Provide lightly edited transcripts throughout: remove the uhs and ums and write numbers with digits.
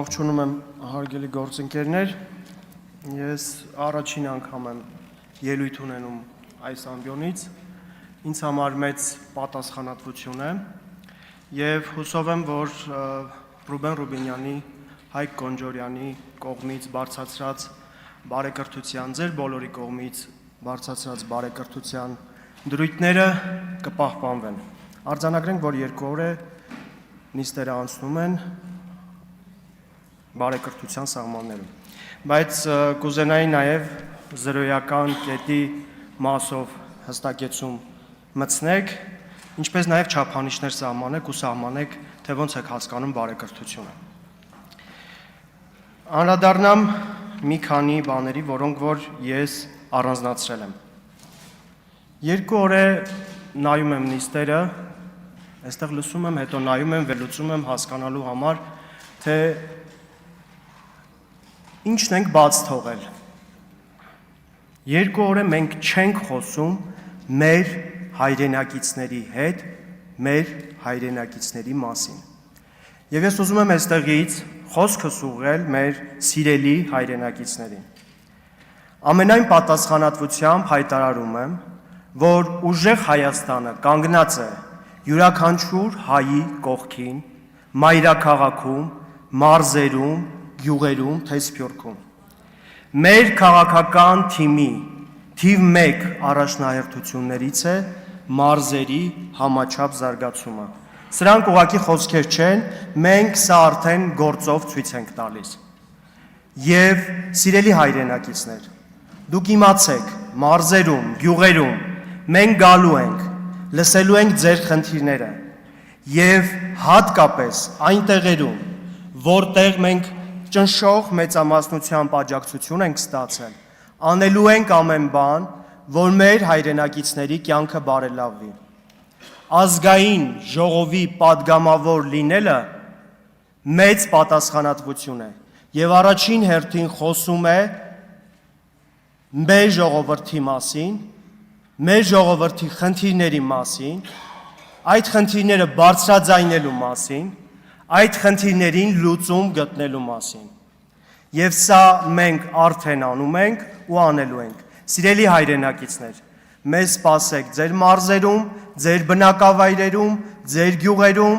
Ողջունում եմ հարգելի գործընկերներ, ես առաջին անգամ եմ ելույթ ունենում այս ամբիոնից, ինձ համար մեծ պատասխանատվություն է և հուսով եմ, որ Ռուբեն Ռուբինյանի, Հայկ Կոնջորյանի կողմից բարձրացրած բարեկրթության, ձեր բոլորի կողմից բարձրացրած բարեկրթության դրույթները կպահպանվեն։ Արձանագրենք, որ 2 օր է նիստերը անցնում են բարեկրթության սահմաններում, բայց կուզենայի նաև զրոյական կետի մասով հստակեցում մտցնեք, ինչպես նաև չափանիշներ սահմանեք ու սահմանեք, թե ոնց եք հասկանում բարեկրթությունը։ Անդրադառնամ մի քանի բաների, որոնք որ ես առանձնացրել եմ։ 2 օր է նայում եմ նիստերը, այստեղ լսում եմ, հետո նայում եմ, վերլուծում եմ հասկանալու համար, թե ինչն ենք բաց թողել։ 2 օր է մենք չենք խոսում մեր հայրենակիցների հետ, մեր հայրենակիցների մասին։ Եվ ես ուզում եմ այստեղից խոսքս ուղղել մեր սիրելի հայրենակիցներին։ Ամենայն պատասխանատվությամբ հայտարարում եմ, որ ուժեղ Հայաստանը կանգնած է յուրաքանչյուր հայի կողքին, մայրաքաղաքում, մարզերում, գյուղերում, թե Սփյուռքում։ Մեր քաղաքական թիմի թիվ 1 առաջնահերթություններից է մարզերի համաչափ զարգացումը։ Սրանք ուղղակի խոսքեր չեն, մենք սա արդեն գործով ցույց ենք տալիս։ Եվ սիրելի հայրենակիցներ, դուք իմացեք, մարզերում, գյուղերում մենք գալու ենք, լսելու ենք ձեր խնդիրները եւ հատկապես այն տեղերում, որտեղ մենք ճնշող մեծամասնությամբ աջակցություն ենք ստացել, անելու ենք ամեն բան, որ մեր հայրենակիցների կյանքը բարելավվի։ Ազգային ժողովի падգամավոր լինելը մեծ պատասխանատվություն է եւ առաջին հերթին խոսում է մեր ժողովրդի մասին, մեր ժողովրդի խնդիրների մասին, այդ խնդիրները բարձրաձայնելու մասին, այդ խնդիրներին լուծում գտնելու մասին։ Եվ սա մենք արդեն անում ենք ու անելու ենք։ Սիրելի հայրենակիցներ, մեզ սպասեք ձեր մարզերում, ձեր բնակավայրերում, ձեր գյուղերում,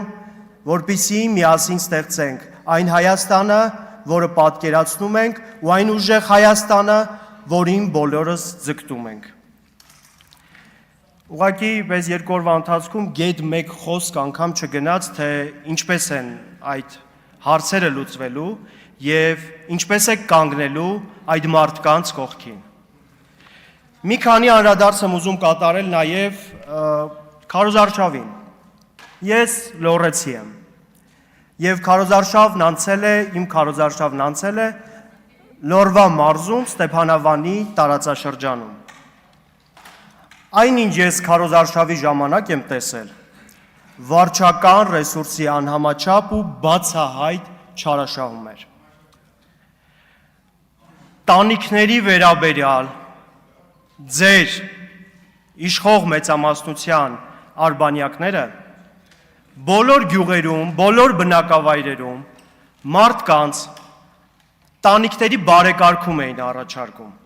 որպեսզի միասին ստեղծենք այն Հայաստանը, որը պատկերացնում ենք, ու այն ուժեղ Հայաստանը, որին բոլորս ձգտում ենք։ Ուղղակի պես 2 օրվա ընթացքում գետ 1 խոսք անգամ չգնաց, թե ինչպես են այդ հարցերը լուծվելու եւ ինչպես է կանգնելու այդ մարդկանց կողքին։ Մի քանի անդրադարձ եմ ուզում կատարել նաեւ քարոզարշավին։ Ես լոռեցի եմ եւ քարոզարշավն անցել է, իմ քարոզարշավն անցել է Լոռվա մարզում Ստեփանավանի տարածաշրջանում։ Այնինչ ես քարոզարշավի ժամանակ եմ տեսել վարչական ռեսուրսի անհամաչափ ու բացահայտ չարաշահումներ։ Տանիքների վերաբերյալ ձեր իշխող մեծամասնության արբանյակները բոլոր գյուղերում, բոլոր բնակավայրերում մարդկանց տանիքների բարեկարգում էին առաջարկում։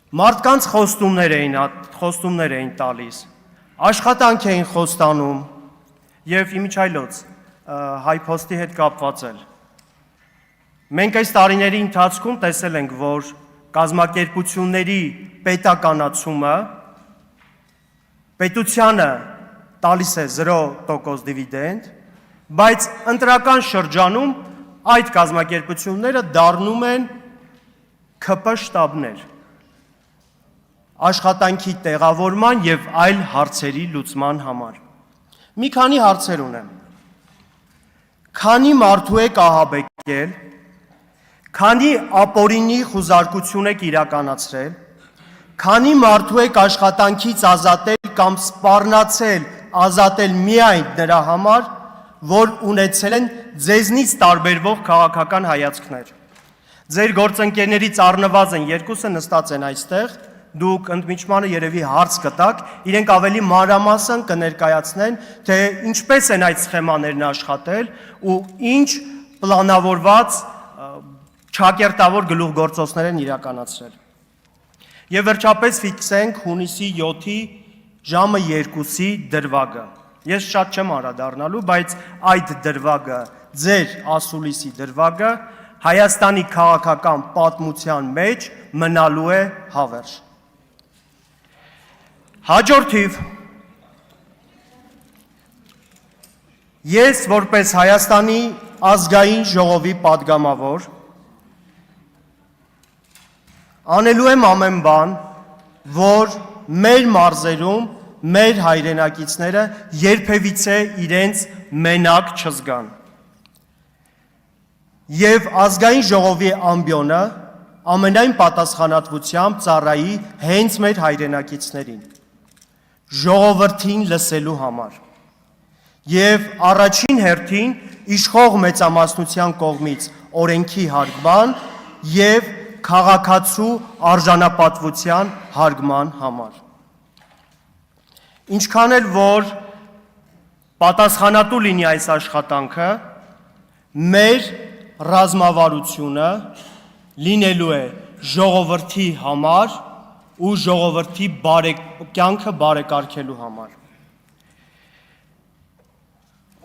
Մարդկանց խոստումներ էին տալիս, աշխատանք էին խոստանում եւ իմիջայլոց հայփոստի հետ կապված էլ։ Մենք այս տարիների ընթացքում տեսել ենք, որ կազմակերպությունների պետականացումը պետությանը տալիս է 0% դիվիդենդ, բայց ընտրական շրջանում այդ կազմակերպությունները դառնում են ՔՊ շտաբներ, աշխատանքի տեղավորման եւ այլ հարցերի լուծման համար։ Մի քանի հարցեր ունեմ։ Քանի մարդու եք ահաբեկել, քանի ապօրինի խուզարկություն եք իրականացրել, քանի մարդու եք աշխատանքից ազատել կամ սպառնացել, ազատել միայն նրա համար, որ ունեցել են ձեզնից տարբերվող քաղաքական հայացքներ։ Ձեր գործընկերներից առնվազն 2-ը նստած են այստեղ, դուք ընդմիջմանը երևի հարց կտաք, իրենք ավելի մանրամասն կներկայացնեն, թե ինչպես են այդ սխեմաներն աշխատել ու ինչ պլանավորված չակերտավոր գլուխգործոցներ են իրականացրել։ Եվ վերջապես ֆիքսենք հունիսի 7-ի ժամը 2-ի դրվագը։ Ես շատ չեմ անդրադառնալու, բայց այդ դրվագը, ձեր ասուլիսի դրվագը Հայաստանի քաղաքական պատմության մեջ մնալու է հավերժ։ Հաջորդիվ ես որպես Հայաստանի ազգային ժողովի պատգամավոր անելու եմ ամեն բան, որ մեր մարզերում մեր հայրենակիցները երբևիցե իրենց մենակ չզգան։ Եվ ազգային ժողովի ամբիոնը ամենայն պատասխանատվությամբ ծառայի հենց մեր հայրենակիցներին, ժողովրդին լսելու համար։ Եվ առաջին հերթին իշխող մեծամասնության կողմից օրենքի հարգման և քաղաքացու արժանապատվության հարգման համար։ Ինչքան էլ որ պատասխանատու լինի այս աշխատանքը, մեր ռազմավարությունը լինելու է ժողովրդի համար ու ժողովրդի կյանքը բարեկարգելու համար։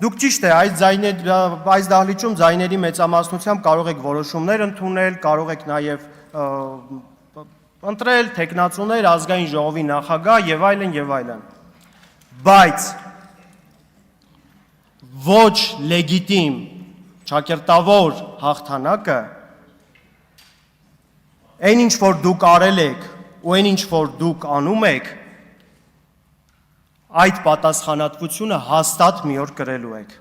Դուք ճիշտ է, այս դահլիճում ձայների մեծամասնությամբ կարող եք որոշումներ ընդունել, կարող եք նաև ընտրել թեկնածուներ, ազգային ժողովի նախագահ եւ այլն եւ այլն։ Բայց ոչ լեգիտիմ ճակերտավոր հաղթանակը այն ինչ որ դուք արել եք ու այն ինչ որ դուք անում եք, այդ պատասխանատվությունը հաստատ մի օր կրելու եք։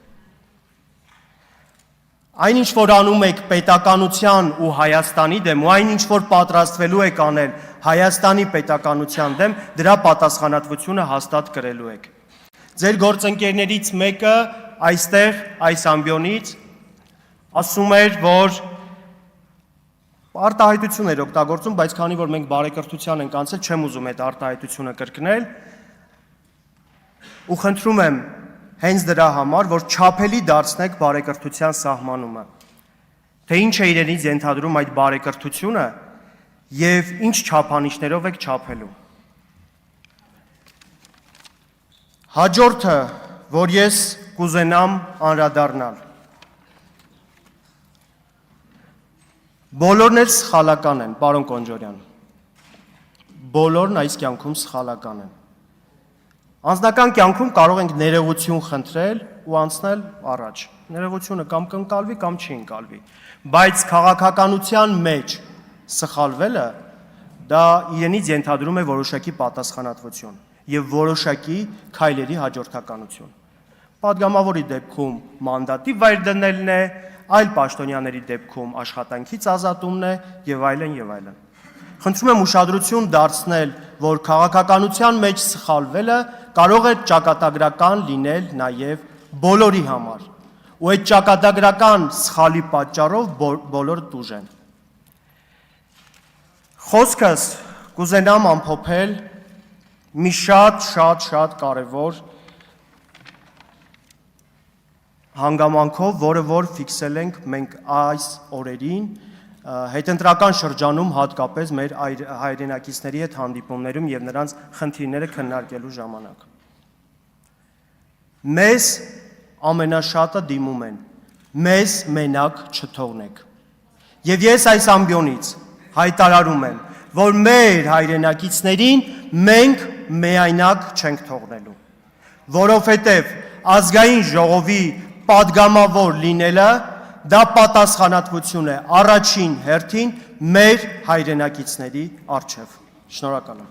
Այն ինչ որ անում եք պետականության ու Հայաստանի դեմ, ու այն ինչ որ պատրաստվելու եք անել Հայաստանի պետականության դեմ, դրա պատասխանատվությունը հաստատ կրելու եք։ Ձեր գործընկերներից մեկը այստեղ այս ամբիոնից ասում էր, որ արտահայտություն էր օգտագործում, բայց քանի որ մենք բարեկրթության ենք անցել, չեմ ուզում այդ արտահայտությունը կրկնել, ու խնդրում եմ հենց դրա համար, որ չափելի դարձնեք բարեկրթության սահմանումը, թե ինչ է իրենից ենթադրում այդ բարեկրթությունը և ինչ չափանիշներով եք չափելու։ Հաջորդը, որ ես կուզենամ անդրադառնալ, բոլորն էլ սխալական են, պարոն Կոնջորյան, բոլորն այս կյանքում սխալական են։ Անձնական կյանքում կարող ենք ներողություն խնդրել ու անցնել առաջ։ Ներողությունը կամ կընկալվի, կամ չի ընկալվի։ Բայց քաղաքականության մեջ սխալվելը դա իրենից ենթադրում է որոշակի պատասխանատվություն եւ որոշակի քայլերի հաջորդականություն։ Պատգամավորի դեպքում մանդատի վայր դնելն է, այլ պաշտոնյաների դեպքում աշխատանքից ազատումն է եւ այլն եւ այլն։ Խնդրում եմ ուշադրություն դարձնել, որ քաղաքականության մեջ սխալվելը կարող է ճակատագրական լինել նաև բոլորի համար, ու այդ ճակատագրական սխալի պատճառով բոլորը տուժեն։ Խոսքս կուզենամ ամփոփել մի շատ կարևոր հանգամանքով, որը որ ֆիքսել ենք մենք այս օրերին հետընտրական շրջանում հատկապես մեր հայրենակիցների հետ հանդիպումներում եւ նրանց խնդիրները քննարկելու ժամանակ։ Մեզ ամենաշատը դիմում են, մեզ մենակ չթողնեք։ Եվ ես այս ամբիոնից հայտարարում եմ, որ մեր հայրենակիցներին մենք միայնակ չենք թողնելու, որովհետեւ ազգային ժողովի պատգամավոր լինելը դա պատասխանատվություն է առաջին հերթին մեր հայրենակիցների առջև։ Շնորհակալ եմ։